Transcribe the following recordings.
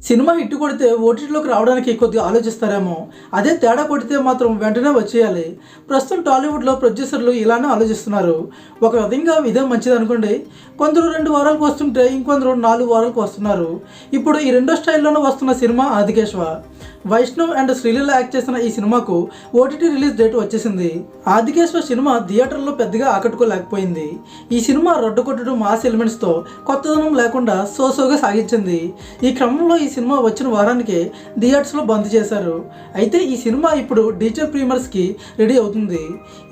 Cinema hit కొడితే ఓటీటీలోకి రావడానికి కొద్దిగా ఆలోచిస్తారేమో, అదే తేడా కొడితే మాత్రం వెంటనే వచ్చేయాలి. ప్రస్తుతం టాలీవుడ్లో ప్రొడ్యూసర్లు ఇలానే ఆలోచిస్తున్నారు. ఒక విధంగా ఇదే మంచిది అనుకోండి. కొందరు 2 వారాలకు వస్తుంటే ఇంకొందరు 4 వారాలకు వస్తున్నారు. ఇప్పుడు ఈ రెండో స్టైల్లోనే వస్తున్న సినిమా ఆదికేశవ. వైష్ణవ్ అండ్ శ్రీలీల యాక్ట్ చేసిన ఈ సినిమాకు ఓటీటీ రిలీజ్ డేట్ వచ్చేసింది. ఆదికేశవ సినిమా థియేటర్లో పెద్దగా ఆకట్టుకోలేకపోయింది. ఈ సినిమా రొడ్డుకొట్టుడు మాస్ ఎలిమెంట్స్తో కొత్తదనం లేకుండా సోగా సాగించింది. ఈ క్రమంలో ఈ సినిమా వచ్చిన వారానికి థియేటర్స్లో బంద్ చేశారు. అయితే ఈ సినిమా ఇప్పుడు డిజిటల్ ప్రీమియర్స్కి రెడీ అవుతుంది.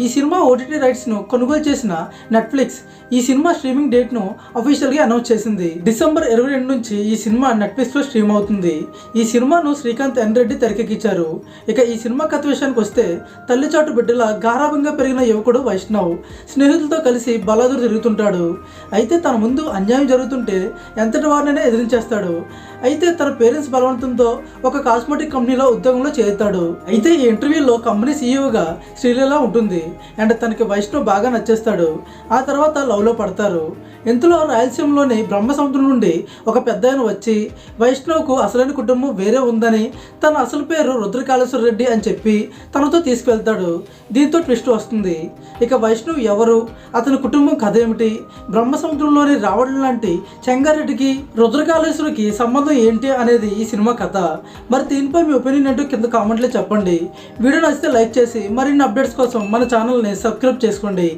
ఈ సినిమా ఓటీటీ రైట్స్ను కొనుగోలు చేసిన నెట్ఫ్లిక్స్ ఈ సినిమా స్ట్రీమింగ్ డేట్ను అఫీషియల్గా అనౌన్స్ చేసింది. డిసెంబర్ 22 నుంచి ఈ సినిమా నెట్ఫ్లిక్స్లో స్ట్రీమ్ అవుతుంది. ఈ సినిమాను శ్రీకాంత్ ఎన్ రెడ్డి తెరకెక్కించారు. ఇక ఈ సినిమా కథ విషయానికి వస్తే, తల్లిచాటు బిడ్డల గారాభంగా పెరిగిన యువకుడు వైష్ణవ్ స్నేహితులతో కలిసి బలాదూరు తిరుగుతుంటాడు. అయితే తన ముందు అన్యాయం జరుగుతుంటే ఎంతటి వారినైనా ఎదిరించేస్తాడు. అయితే తన పేరెంట్స్ బలవంతంతో ఒక కాస్మెటిక్ కంపెనీలో ఉద్యోగంలో చేరుతాడు. అయితే ఈ ఇంటర్వ్యూలో కంపెనీ సీఈఓగా శ్రీలీల ఉంటుంది. అండ్ తనకి వైష్ణవ్ బాగా నచ్చేస్తాడు. ఆ తర్వాత లవ్లో పడతారు. ఇంతలో రాయలసీమలోని బ్రహ్మసముద్రం నుండి ఒక పెద్దాయన వచ్చి వైష్ణవ్కు అసలైన కుటుంబం వేరే ఉందని, తన అసలు పేరు రుద్రకాళేశ్వర రెడ్డి అని చెప్పి తనతో తీసుకువెళ్తాడు. దీంతో ట్విస్ట్ వస్తుంది. ఇక వైష్ణవ్ ఎవరు, అతని కుటుంబం కథ ఏమిటి, బ్రహ్మసముద్రంలోని రావడం లాంటి చెంగారెడ్డికి రుద్రకాళేశ్వరికి సంబంధం ఏంటి అనేది ఈ సినిమా కథ. మరి దీనిపై మీ ఒపీనియన్ ఏంటో కింద కామెంట్లో చెప్పండి. వీడియో నచ్చితే లైక్ చేసి మరిన్ని అప్డేట్స్ కోసం మన ఛానల్ని సబ్స్క్రైబ్ చేసుకోండి.